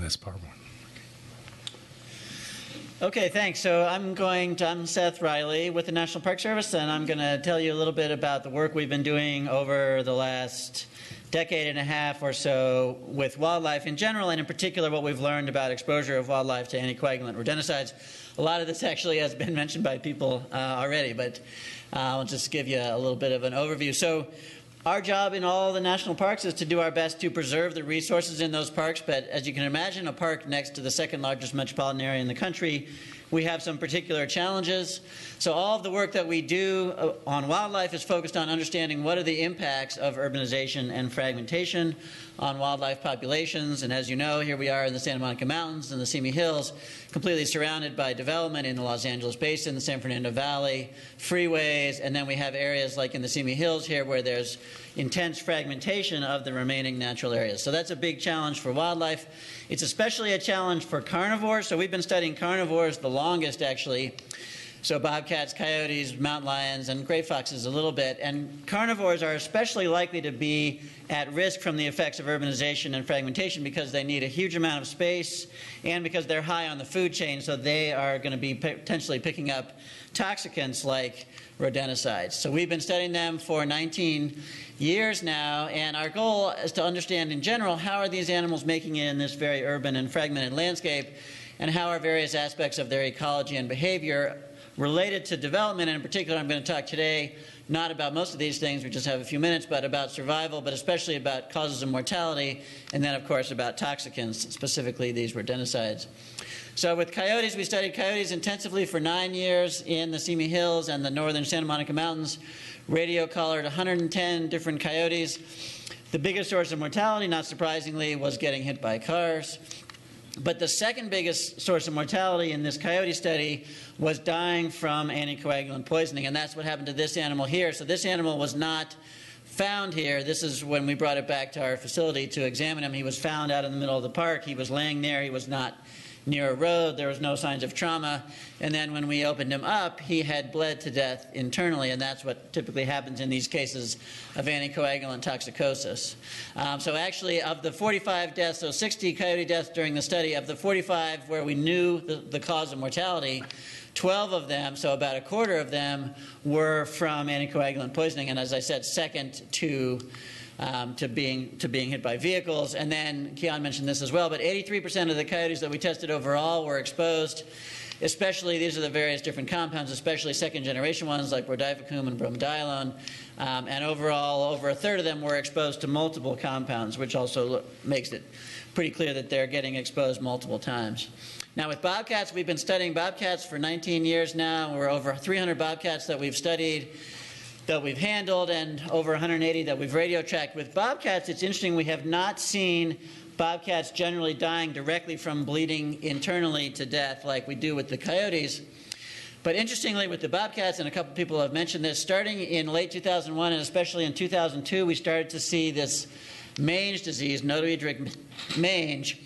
this part one. Okay, thanks. So I'm Seth Riley with the National Park Service, and I'm going to tell you a little bit about the work we've been doing over the last decade and a half or so with wildlife in general, and in particular what we've learned about exposure of wildlife to anticoagulant rodenticides. A lot of this actually has been mentioned by people already, but I'll just give you a little bit of an overview. So our job in all the national parks is to do our best to preserve the resources in those parks, but as you can imagine, a park next to the second largest metropolitan area in the country, we have some particular challenges. So all of the work that we do on wildlife is focused on understanding what are the impacts of urbanization and fragmentation on wildlife populations. And as you know, here we are in the Santa Monica Mountains and the Simi Hills, completely surrounded by development in the Los Angeles Basin, the San Fernando Valley, freeways, and then we have areas like in the Simi Hills here where there's intense fragmentation of the remaining natural areas. So that's a big challenge for wildlife. It's especially a challenge for carnivores. So we've been studying carnivores the longest, actually. So bobcats, coyotes, mountain lions, and gray foxes a little bit. And carnivores are especially likely to be at risk from the effects of urbanization and fragmentation because they need a huge amount of space and because they're high on the food chain, so they are going to be potentially picking up toxicants like rodenticides. So we've been studying them for 19 years now, and our goal is to understand in general how are these animals making it in this very urban and fragmented landscape, and how are various aspects of their ecology and behavior related to development. And in particular, I'm going to talk today not about most of these things, we just have a few minutes, but about survival, but especially about causes of mortality, and then of course about toxicants, specifically these rodenticides. So with coyotes, we studied coyotes intensively for 9 years in the Simi Hills and the northern Santa Monica Mountains. Radio collared 110 different coyotes. The biggest source of mortality, not surprisingly, was getting hit by cars. But the second biggest source of mortality in this coyote study was dying from anticoagulant poisoning, and that's what happened to this animal here. So this animal was not found here. This is when we brought it back to our facility to examine him. He was found out in the middle of the park. He was laying there. He was not near a road. There was no signs of trauma. And then when we opened him up, he had bled to death internally, and that's what typically happens in these cases of anticoagulant toxicosis. So actually, of the 45 deaths, so 60 coyote deaths during the study, of the 45 where we knew the cause of mortality, 12 of them, so about a quarter of them, were from anticoagulant poisoning, and as I said, second to being hit by vehicles. And then Keon mentioned this as well, but 83% of the coyotes that we tested overall were exposed, especially, these are the various different compounds, especially second-generation ones like brodifacoum and bromadiolone. And overall, over a third of them were exposed to multiple compounds, which also makes it pretty clear that they're getting exposed multiple times. Now with bobcats, we've been studying bobcats for 19 years now. We're over 300 bobcats that we've studied, that we've handled, and over 180 that we've radio tracked. With bobcats, it's interesting, we have not seen bobcats generally dying directly from bleeding internally to death like we do with the coyotes. But interestingly, with the bobcats, and a couple people have mentioned this, starting in late 2001 and especially in 2002, we started to see this mange disease, notohedric mange,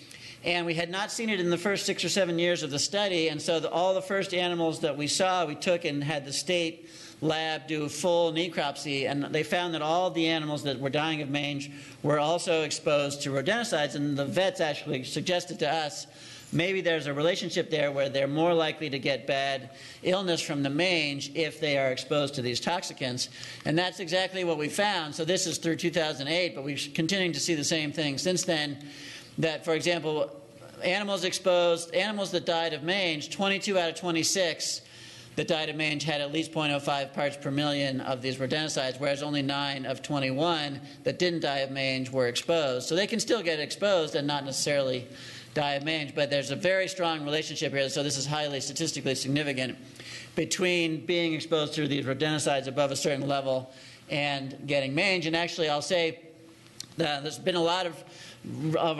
and we had not seen it in the first 6 or 7 years of the study, and so all the first animals that we saw, we took and had the state lab do a full necropsy, and they found that all the animals that were dying of mange were also exposed to rodenticides, and the vets actually suggested to us maybe there's a relationship there where they're more likely to get bad illness from the mange if they are exposed to these toxicants, and that's exactly what we found. So this is through 2008, but we're continuing to see the same thing since then, that, for example, animals that died of mange, 22 out of 26 that died of mange had at least 0.05 parts per million of these rodenticides, whereas only 9 of 21 that didn't die of mange were exposed. So they can still get exposed and not necessarily die of mange, but there's a very strong relationship here, so this is highly statistically significant, between being exposed to these rodenticides above a certain level and getting mange. And actually, I'll say there's been a lot of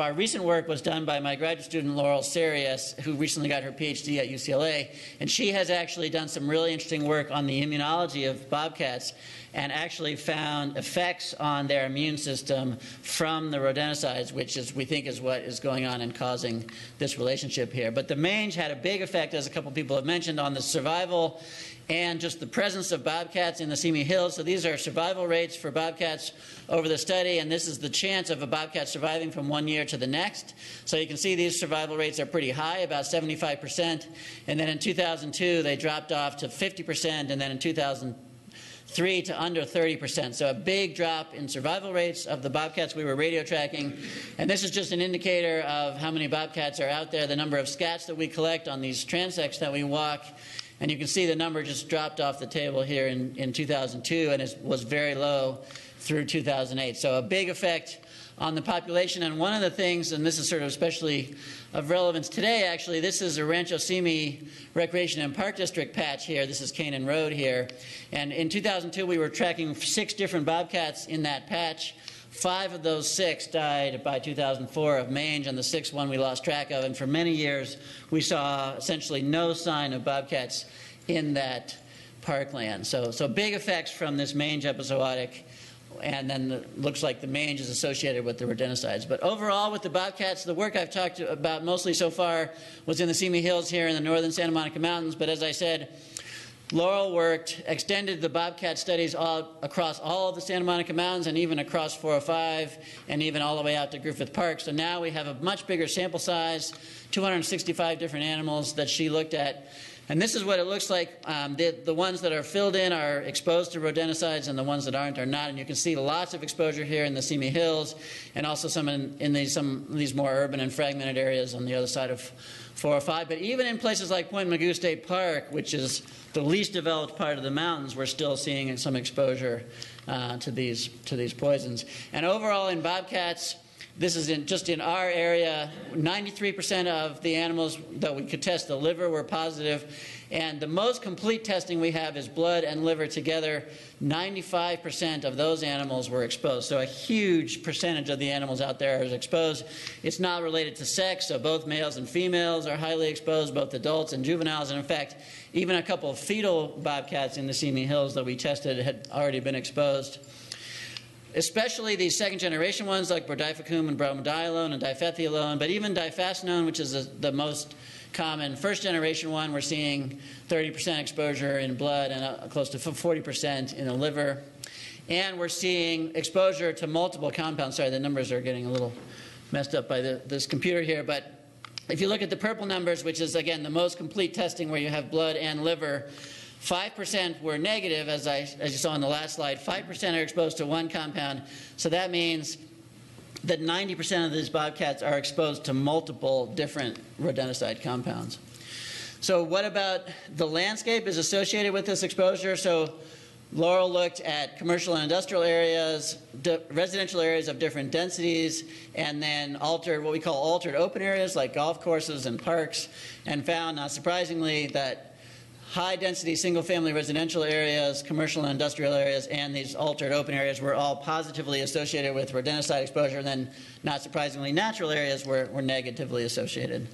our recent work was done by my graduate student Laurel Sarias, who recently got her PhD at UCLA, and she has actually done some really interesting work on the immunology of bobcats. and actually found effects on their immune system from the rodenticides, which is, we think, is what is going on and causing this relationship here. But the mange had a big effect, as a couple people have mentioned, on the survival and just the presence of bobcats in the Simi Hills. So these are survival rates for bobcats over the study, and this is the chance of a bobcat surviving from one year to the next. So you can see these survival rates are pretty high, about 75%. And then in 2002, they dropped off to 50%, and then in 2003 to under 30%. So a big drop in survival rates of the bobcats we were radio tracking. And this is just an indicator of how many bobcats are out there, the number of scats that we collect on these transects that we walk. And you can see the number just dropped off the table here in 2002, and it was very low through 2008. So a big effect on the population. And one of the things, and this is sort of especially of relevance today, actually, this is a Rancho Simi Recreation and Park District patch here. This is Canaan Road here. And in 2002, we were tracking 6 different bobcats in that patch. 5 of those 6 died by 2004 of mange, and the 6th one we lost track of. And for many years, we saw essentially no sign of bobcats in that parkland. So big effects from this mange epizootic, and then it looks like the mange is associated with the rodenticides. But overall, with the bobcats, the work I've talked about mostly so far was in the Simi Hills here in the northern Santa Monica Mountains. But as I said, Laurel worked, extended the bobcat studies across all of the Santa Monica Mountains and even across 405 and even all the way out to Griffith Park. So now we have a much bigger sample size, 265 different animals that she looked at. And this is what it looks like. The ones that are filled in are exposed to rodenticides, and the ones that aren't are not. And you can see lots of exposure here in the Simi Hills, and also some in some of these more urban and fragmented areas on the other side of 405. But even in places like Point Mugu State Park, which is the least developed part of the mountains, we're still seeing some exposure to these poisons. And overall in bobcats, this is just in our area, 93% of the animals that we could test the liver were positive. And the most complete testing we have is blood and liver together. 95% of those animals were exposed. So a huge percentage of the animals out there is exposed. It's not related to sex, so both males and females are highly exposed, both adults and juveniles. And in fact, even a couple of fetal bobcats in the Simi Hills that we tested had already been exposed. Especially these second-generation ones like Brodifacoum and bromadiolone and difethiolone, but even difascinone, which is the most common first-generation one, we're seeing 30% exposure in blood and close to 40% in the liver. And we're seeing exposure to multiple compounds. Sorry, the numbers are getting a little messed up by this computer here, but if you look at the purple numbers, which is, again, the most complete testing where you have blood and liver, 5% were negative, as you saw on the last slide. 5% are exposed to one compound. So that means that 90% of these bobcats are exposed to multiple different rodenticide compounds. So what about the landscape is associated with this exposure? So Laurel looked at commercial and industrial areas, residential areas of different densities, and then what we call altered open areas like golf courses and parks, and found, not surprisingly, that high-density single-family residential areas, commercial and industrial areas, and these altered open areas were all positively associated with rodenticide exposure. And then, not surprisingly, natural areas were negatively associated.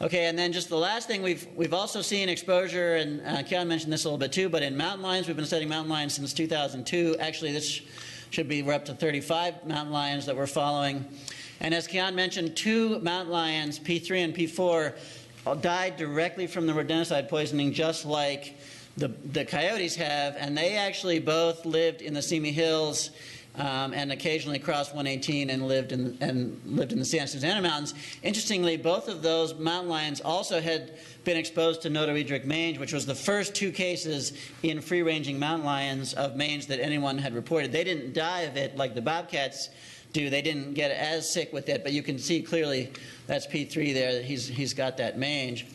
Okay, and then just the last thing, we've also seen exposure, and Kian mentioned this a little bit too, but in mountain lions, we've been studying mountain lions since 2002. Actually, this should be, we're up to 35 mountain lions that we're following. And as Kian mentioned, 2 mountain lions, P3 and P4, died directly from the rodenticide poisoning, just like the coyotes have, and they actually both lived in the Simi Hills and occasionally crossed 118 and lived in the Santa Susana Mountains. Interestingly, both of those mountain lions also had been exposed to notoedric mange, which was the first 2 cases in free-ranging mountain lions of mange that anyone had reported. They didn't die of it like the bobcats do. They didn't get as sick with it, but you can see clearly that's P3 there, that he's got that mange.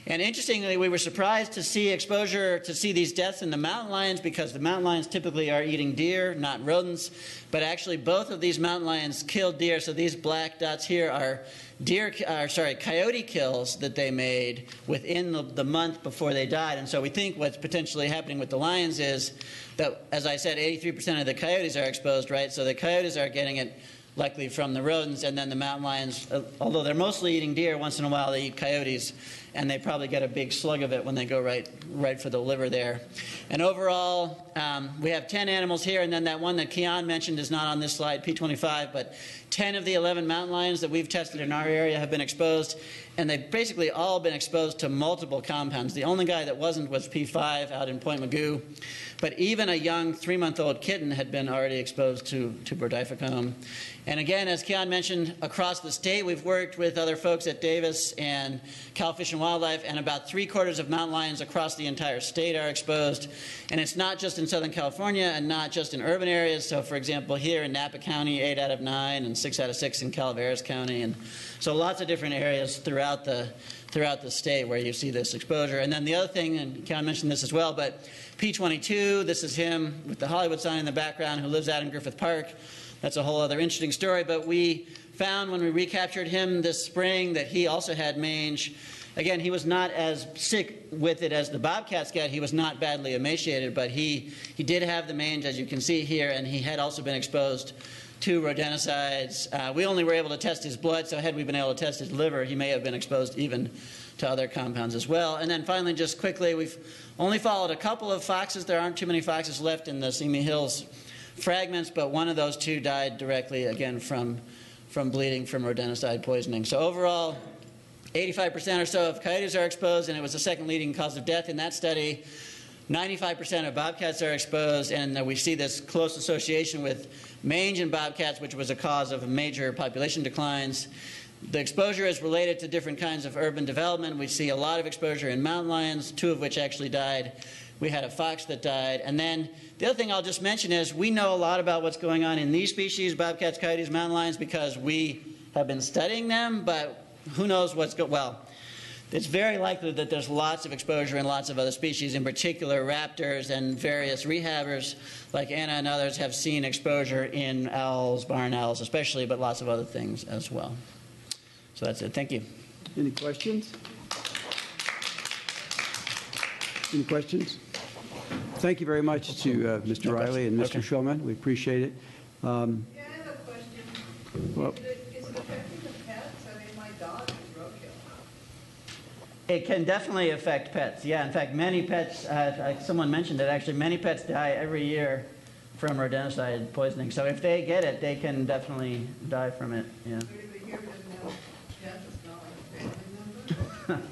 And interestingly, we were surprised to see these deaths in the mountain lions, because the mountain lions typically are eating deer, not rodents. But actually, both of these mountain lions killed deer. So these black dots here are coyote kills that they made within the month before they died. And so we think what's potentially happening with the lions is that, as I said, 83% of the coyotes are exposed, right? So the coyotes are getting it likely from the rodents, and then the mountain lions, although they're mostly eating deer, once in a while they eat coyotes, and they probably get a big slug of it when they go right for the liver there. And overall, we have 10 animals here, and then that one that Keon mentioned is not on this slide, P25, but 10 of the 11 mountain lions that we've tested in our area have been exposed, and they've basically all been exposed to multiple compounds. The only guy that wasn't was P5 out in Point Magoo, but even a young 3-month-old kitten had been already exposed to brodifocone. And again, as Keon mentioned, across the state, we've worked with other folks at Davis and Cal Fish and Wildlife, and about 3/4 of mountain lions across the entire state are exposed. And it's not just in Southern California and not just in urban areas. So, for example, here in Napa County, 8 out of 9, and 6 out of 6 in Calaveras County. And so lots of different areas throughout the state where you see this exposure. And then the other thing, and Keon mentioned this as well, but P22, this is him with the Hollywood sign in the background who lives out in Griffith Park. That's a whole other interesting story, but we found when we recaptured him this spring that he also had mange. Again, he was not as sick with it as the bobcats get. He was not badly emaciated, but he did have the mange, as you can see here, and he had also been exposed to rodenticides. We only were able to test his blood, so had we been able to test his liver, he may have been exposed even to other compounds as well. And then finally, just quickly, we've only followed a couple of foxes. There aren't too many foxes left in the Simi Hills fragments, but one of those 2 died directly, again, from bleeding from rodenticide poisoning. So overall, 85% or so of coyotes are exposed, and it was the second leading cause of death in that study. 95% of bobcats are exposed, and we see this close association with mange in bobcats, which was a cause of major population declines. The exposure is related to different kinds of urban development. We see a lot of exposure in mountain lions, 2 of which actually died. We had a fox that died. And then the other thing I'll just mention is we know a lot about what's going on in these species, bobcats, coyotes, mountain lions, because we have been studying them, but who knows what's well, it's very likely that there's lots of exposure in lots of other species, in particular raptors and various rehabbers like Anna and others have seen exposure in owls, barn owls especially, but lots of other things as well. So that's it. Thank you. Any questions? Any questions? Thank you very much to Mr. Riley and Mr. Shulman. We appreciate it. Yeah, I have a question. Well, Is it affecting the pets? I mean, my dog is roadkill. It can definitely affect pets. Yeah, in fact, many pets, like someone mentioned it, actually, many pets die every year from rodenticide poisoning. So if they get it, they can definitely die from it. Yeah. Everybody here doesn't have pets, it's not like a family member.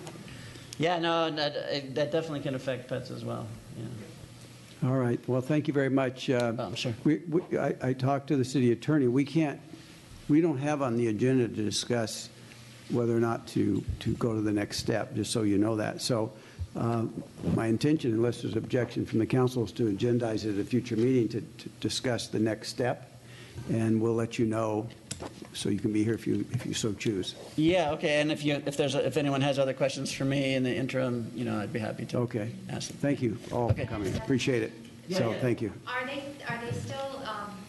Yeah, no, that definitely can affect pets as well. Yeah. all right. Well, thank you very much. Sure. I talked to the city attorney. We don't have on the agenda to discuss whether or not to go to the next step, just so you know that. So my intention, unless there's objection from the council, is to agendize it at a future meeting to discuss the next step, and we'll let you know so you can be here if you so choose. Yeah, okay. And if anyone has other questions for me in the interim, I'd be happy to ask them. Thank you all for coming. Appreciate it. So thank you. Are they still,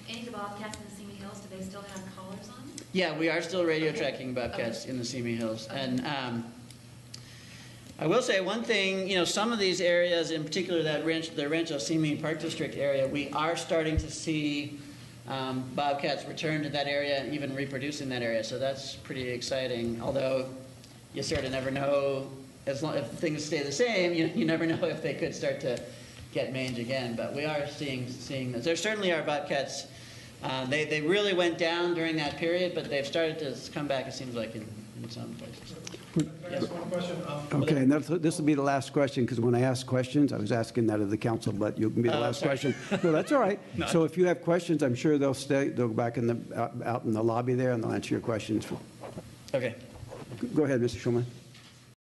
any of the bobcats in the Simi Hills, do they still have collars on? Yeah, we are still radio tracking bobcats in the Simi Hills. And I will say one thing, some of these areas, in particular the Rancho Simi Park District area, we are starting to see bobcats return to that area and even reproduce in that area. So that's pretty exciting, although you sort of never know, if things stay the same, you never know if they could start to get mange again. But we are seeing this. There certainly are bobcats. They really went down during that period, but they've started to come back, it seems like, in some places. Yes. One question. Okay, and this will be the last question, because when I ask questions, I was asking that of the council, but you can be the last question. No, that's all right. No. So if you have questions, I'm sure they'll go back out in the lobby there, and they'll answer your questions. Okay. Go ahead, Mr. Schulman.